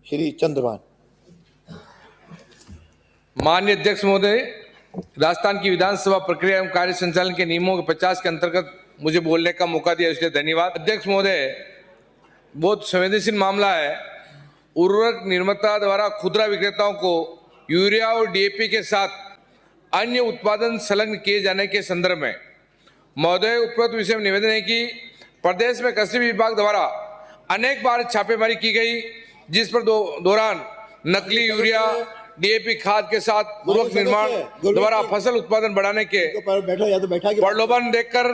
श्री चंद्रभान। माननीय अध्यक्ष महोदय, राजस्थान की विधानसभा प्रक्रिया एवं कार्य संचालन के नियमों के 50 के अंतर्गत मुझे बोलने का मौका दिया, इसलिए धन्यवाद। अध्यक्ष महोदय, बहुत संवेदनशील मामला है। उर्वरक निर्माता द्वारा खुदरा विक्रेताओं को यूरिया और डीएपी के साथ अन्य उत्पादन संलग्न किए जाने के संदर्भ में महोदय, उपरोक्त विषय में निवेदन है कि प्रदेश में कृषि विभाग द्वारा अनेक बार छापेमारी की गई, जिस पर दौरान नकली यूरिया डीएपी खाद के साथ उर्वरक निर्माण द्वारा फसल उत्पादन बढ़ाने के प्रलोभन देखकर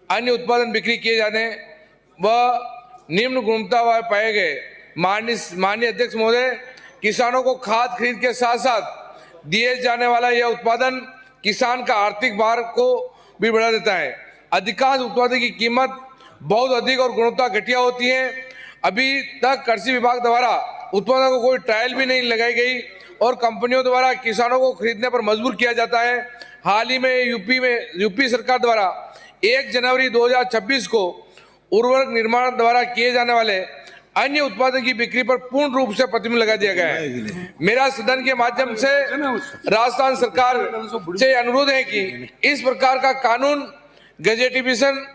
अन्य उत्पादन बिक्री किए जाने व निम्न गुणवत्ता वाले पाए गए। माननीय अध्यक्ष महोदय, किसानों को खाद खरीद के साथ साथ दिए जाने वाला यह उत्पादन किसान का आर्थिक भार को भी बढ़ा देता है। अधिकांश उत्पादन की कीमत बहुत अधिक और गुणवत्ता घटिया होती है। अभी तक कृषि विभाग द्वारा उत्पादन को कोई ट्रायल भी नहीं लगाई गई और कंपनियों द्वारा किसानों को खरीदने पर मजबूर किया जाता है। हाल ही में यूपी सरकार द्वारा 1 जनवरी 2026 को उर्वरक निर्माण द्वारा किए जाने वाले अन्य उत्पादन की बिक्री पर पूर्ण रूप से प्रतिबंध लगा दिया गया है। मेरा सदन के माध्यम से राजस्थान सरकार से अनुरोध है कि इस प्रकार का कानून गजेटिफिकेशन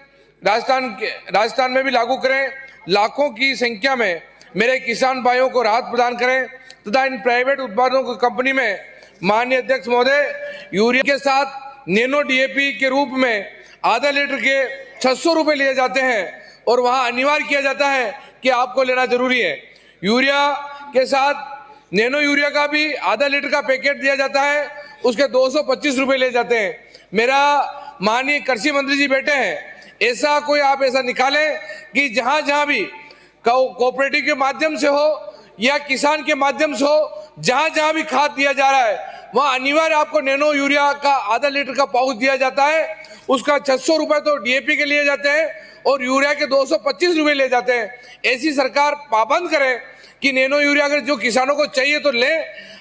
राजस्थान में भी लागू करें, लाखों की संख्या में मेरे किसान भाइयों को राहत प्रदान करें तथा इन प्राइवेट उत्पादों की कंपनी में माननीय अध्यक्ष महोदय, यूरिया के साथ नैनो डीएपी के रूप में आधा लीटर के 600 रुपए लिए जाते हैं और वहां अनिवार्य किया जाता है कि आपको लेना जरूरी है। यूरिया के साथ नैनो यूरिया का भी आधा लीटर का पैकेट दिया जाता है, उसके 225 रुपए ले जाते हैं। मेरा माननीय कृषि मंत्री जी बैठे हैं, ऐसा कोई आप ऐसा निकालें कि जहां भी कोऑपरेटिव के माध्यम से हो या किसान के माध्यम से हो, जहां भी खाद दिया जा रहा है वहां अनिवार्य आपको नैनो यूरिया का आधा लीटर का पाउच दिया जाता है। उसका 600 रुपए तो डीएपी के लिए जाते हैं और यूरिया के 225 रुपए ले जाते हैं। ऐसी सरकार पाबंद करे कि नैनो यूरिया अगर जो किसानों को चाहिए तो ले,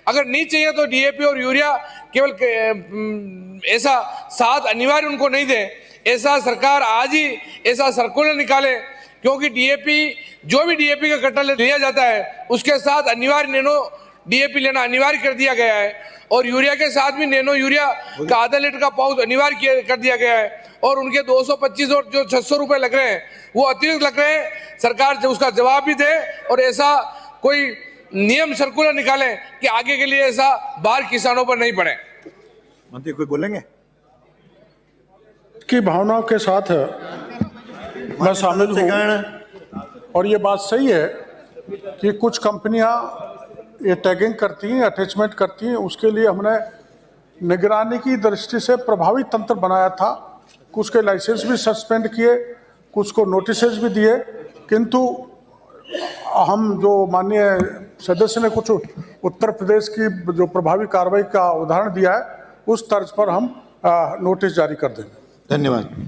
अगर नहीं चाहिए तो डीएपी और यूरिया केवल ऐसा साथ अनिवार्य उनको नहीं दे। ऐसा सरकार आज ही ऐसा सर्कुलर निकाले, क्योंकि डीएपी जो भी डीएपी का कट्टा लिया जाता है उसके साथ अनिवार्य नैनो डीएपी लेना अनिवार्य कर दिया गया है और यूरिया के साथ भी नैनो यूरिया का आधा लीटर का पाउच अनिवार्य कर दिया गया है और उनके 225 और जो 600 रुपए लग रहे हैं वो अतिरिक्त लग रहे हैं। सरकार उसका जवाब भी दे और ऐसा कोई नियम सर्कुलर निकाले कि आगे के लिए ऐसा भार किसानों पर नहीं पड़े। मंत्री कोई बोलेंगे? की भावनाओं के साथ मैं शामिल हूँ और ये बात सही है कि कुछ कंपनियां ये टैगिंग करती हैं, अटैचमेंट करती हैं। उसके लिए हमने निगरानी की दृष्टि से प्रभावी तंत्र बनाया था। कुछ के लाइसेंस भी सस्पेंड किए, कुछ को नोटिसेज भी दिए, किंतु हम जो माननीय सदस्य ने कुछ उत्तर प्रदेश की जो प्रभावी कार्रवाई का उदाहरण दिया है उस तर्ज पर हम नोटिस जारी कर देंगे। धन्यवाद।